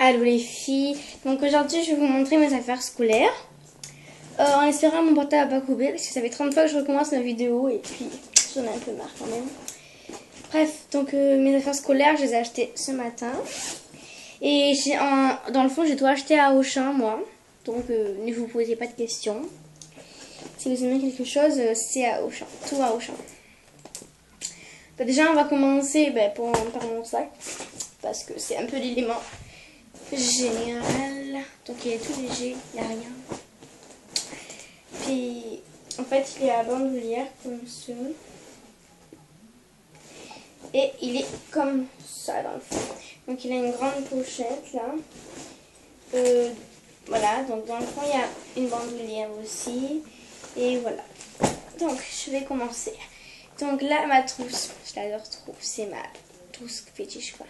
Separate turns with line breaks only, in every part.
Allô les filles, donc aujourd'hui je vais vous montrer mes affaires scolaires. En espérant que mon portable va pas couper parce que ça fait 30 fois que je recommence ma vidéo et puis j'en ai un peu marre quand même. Bref, donc mes affaires scolaires je les ai achetées ce matin. Et dans le fond j'ai tout acheté à Auchan moi. Donc ne vous posez pas de questions. Si vous aimez quelque chose, c'est à Auchan, tout à Auchan. Bah, déjà on va commencer par mon sac parce que c'est un peu l'élément général, donc il est tout léger, il n'y a rien. Puis en fait il est à bandoulière comme ça. Et il est comme ça dans le fond. Donc il a une grande pochette là. Voilà, donc dans le fond il y a une bandoulière aussi. Et voilà. Donc je vais commencer. Donc là ma trousse, je l'adore trop, c'est ma trousse fétiche quoi.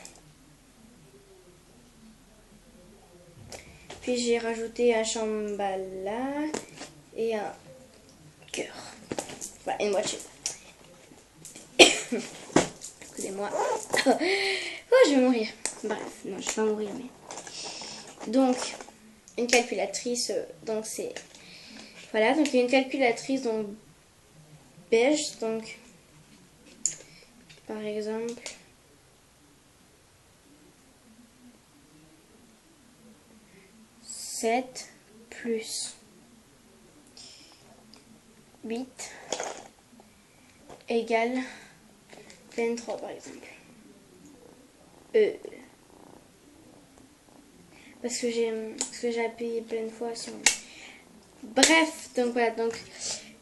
Puis j'ai rajouté un chambala et un cœur. Voilà, une moitié. Excusez-moi. Oh, je vais mourir. Bref, non, je vais pas mourir, mais... Donc, une calculatrice, donc c'est... Voilà, donc il y a une calculatrice, donc beige, donc... Par exemple... 7 plus 8 égale 23 par exemple. Parce que j'ai appuyé plein de fois sur... Bref, donc voilà, donc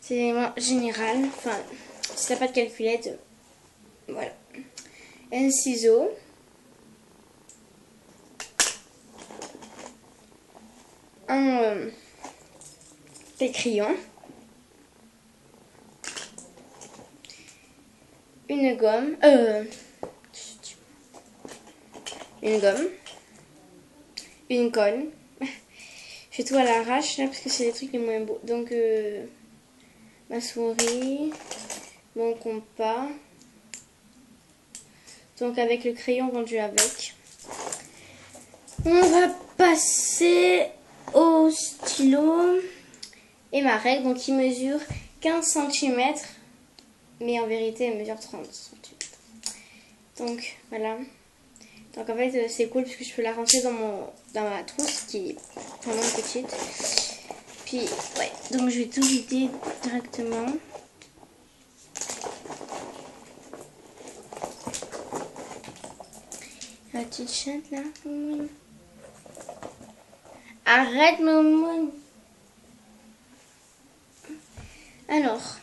c'est l'élément général. Enfin, si t'as pas de calculette, voilà. Un ciseau. Des crayons, une gomme, une colle. Je fais tout à l'arrache là parce que c'est les trucs les moins beaux. Donc ma souris, mon compas. Donc avec le crayon vendu avec. On va passer au stylo et ma règle, donc il mesure 15 cm, mais en vérité elle mesure 30 cm. Donc voilà. Donc en fait c'est cool parce que je peux la ranger dans ma trousse qui est vraiment petite. Puis ouais, donc je vais tout vider directement. La petite chatte là. Arrête maman. Alors,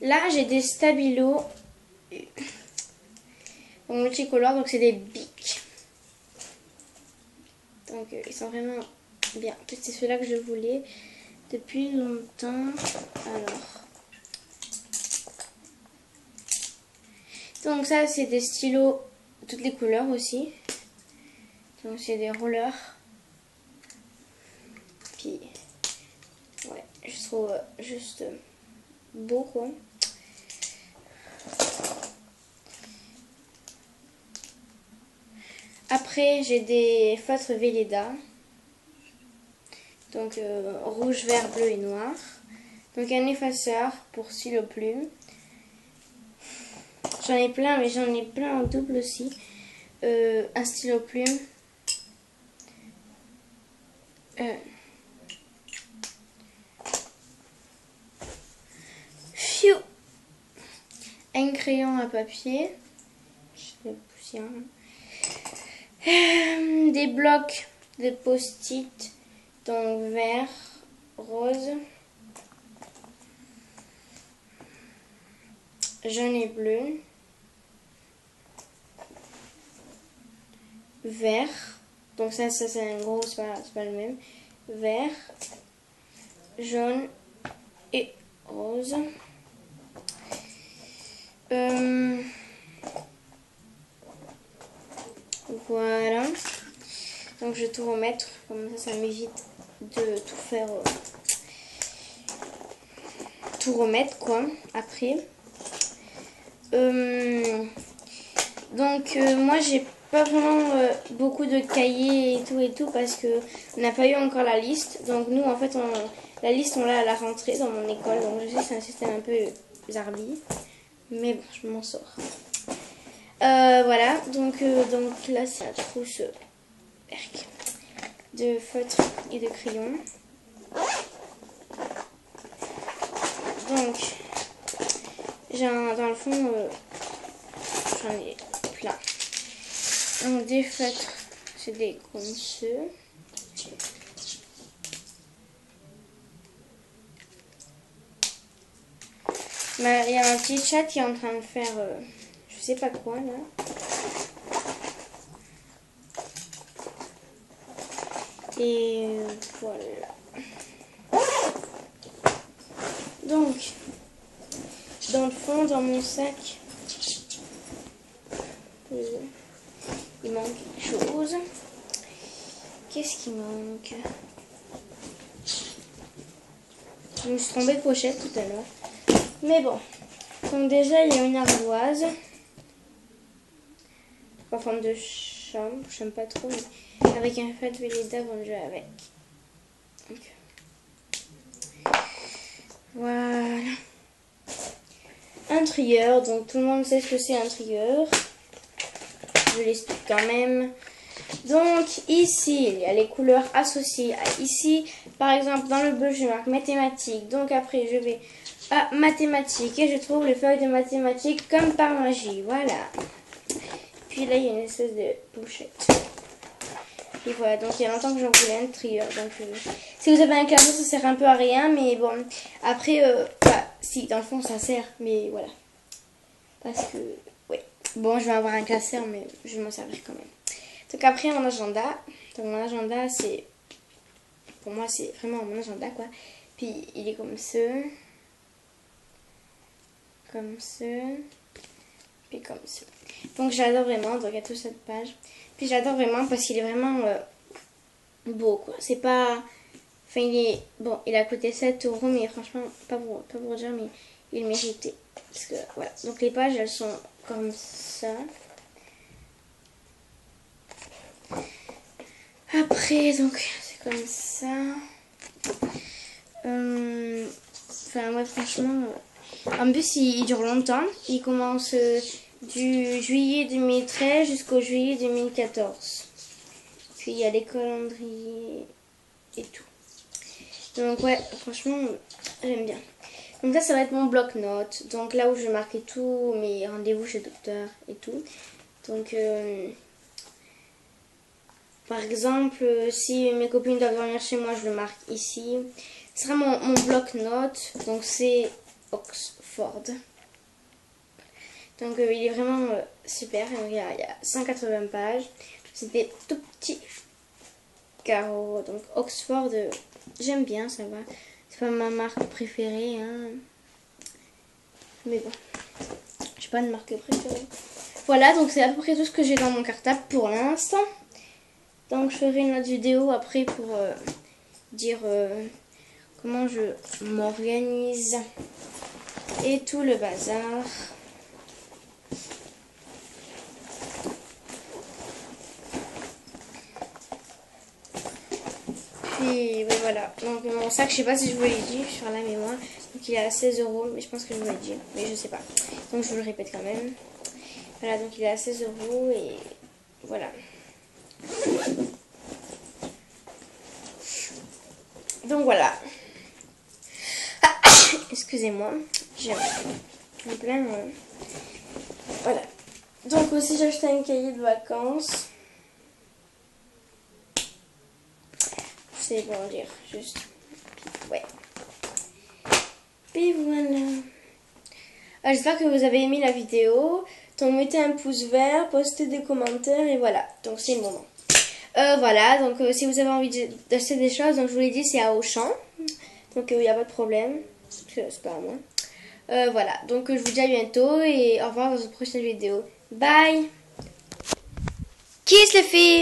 là j'ai des stabilos multicolores, donc c'est des bics. Donc ils sont vraiment bien. C'est ceux-là que je voulais depuis longtemps. Alors, donc ça c'est des stylos de toutes les couleurs aussi. Donc c'est des rollers. Puis ouais, je trouve juste beau quoi. Après j'ai des feutres Velleda. Donc rouge, vert, bleu et noir. Donc un effaceur pour stylo plume. J'en ai plein, mais j'en ai plein en double aussi. Un stylo plume. Un crayon à papier. Je vais pousser des blocs de post-it. Donc vert, rose, jaune et bleu, vert. Donc ça c'est un gros, c'est pas le même. Vert, jaune et rose. Voilà. Donc je vais tout remettre, comme ça m'évite de tout faire, tout remettre quoi après. Donc moi j'ai pas vraiment beaucoup de cahiers et tout parce que on n'a pas eu encore la liste. Donc nous en fait la liste on l'a à la rentrée dans mon école. Donc je sais que c'est un système un peu zarbi. Mais bon, je m'en sors. Voilà, donc là c'est la trousse de feutres et de crayons. Donc, dans le fond, j'en ai plein. Donc des feutres, c'est des comme ceux. Il y a un petit chat qui est en train de faire, je sais pas quoi là. Et voilà. Donc, dans le fond, dans mon sac, il manque quelque chose. Qu'est-ce qui manque? Je me suis trompée de pochette tout à l'heure. Mais bon. Donc déjà, il y a une ardoise. En forme de chambre. J'aime pas trop. Mais avec un Fat Velleda vendu avec. Donc, voilà. Un trieur. Donc tout le monde sait ce que c'est un trieur. Je l'explique quand même. Donc ici, il y a les couleurs associées. Ici, par exemple, dans le bleu, je marque mathématiques. Donc après, je vais à mathématiques et je trouve les feuilles de mathématiques comme par magie. Voilà. Puis là, il y a une espèce de pochette. Et voilà, donc il y a longtemps que j'en voulais un trieur. Donc si vous avez un classeur, ça sert un peu à rien. Mais bon, après, bah, si, dans le fond, ça sert. Mais voilà. Parce que, oui. Bon, je vais avoir un classeur, mais je vais m'en servir quand même. Donc après, mon agenda. Donc mon agenda, c'est... Pour moi, c'est vraiment mon agenda, quoi. Puis il est comme ça. Comme ça. Puis comme ça. Donc j'adore vraiment. Donc il y a toute cette page. Puis j'adore vraiment parce qu'il est vraiment beau, quoi. C'est pas... Enfin, il est... Bon, il a coûté 7 €, mais franchement, pas pour dire, mais il méritait. Parce que, voilà. Donc les pages, elles sont comme ça. Après, donc, c'est comme ça. Enfin, ouais, franchement... En plus, il dure longtemps. Il commence du juillet 2013 jusqu'au juillet 2014. Puis, il y a les calendriers et tout. Donc, ouais, franchement, j'aime bien. Donc là, ça va être mon bloc-notes. Donc là où je vais marquer tous mes rendez-vous chez le docteur et tout. Donc... par exemple, si mes copines doivent venir chez moi, je le marque ici. Ce sera mon bloc-notes. Donc c'est Oxford. Donc il est vraiment super. Donc, il y a 180 pages. C'est des tout petits carreaux. Donc Oxford, j'aime bien, ça va. C'est pas ma marque préférée. Hein. Mais bon, j'ai pas de marque préférée. Voilà, donc c'est à peu près tout ce que j'ai dans mon cartable pour l'instant. Donc je ferai une autre vidéo après pour dire comment je m'organise et tout le bazar. Puis oui, voilà. Donc mon sac, je sais pas si je vous l'ai dit sur la mémoire. Donc il est à 16 €, mais je pense que je vous l'ai dit, mais je sais pas. Donc je vous le répète quand même. Voilà, donc il est à 16 € et voilà. Donc voilà. Ah, excusez-moi. J'ai un plein. Voilà. Donc aussi j'ai acheté un cahier de vacances. C'est bon dire, juste. Ouais. Et voilà. J'espère que vous avez aimé la vidéo. Donc mettez un pouce vert, postez des commentaires et voilà. Donc c'est le moment. Voilà, donc si vous avez envie d'acheter des choses, donc je vous l'ai dit, c'est à Auchan. Donc il n'y a pas de problème. C'est pas à moi. Voilà, donc je vous dis à bientôt et au revoir dans une prochaine vidéo. Bye. Kiss les filles.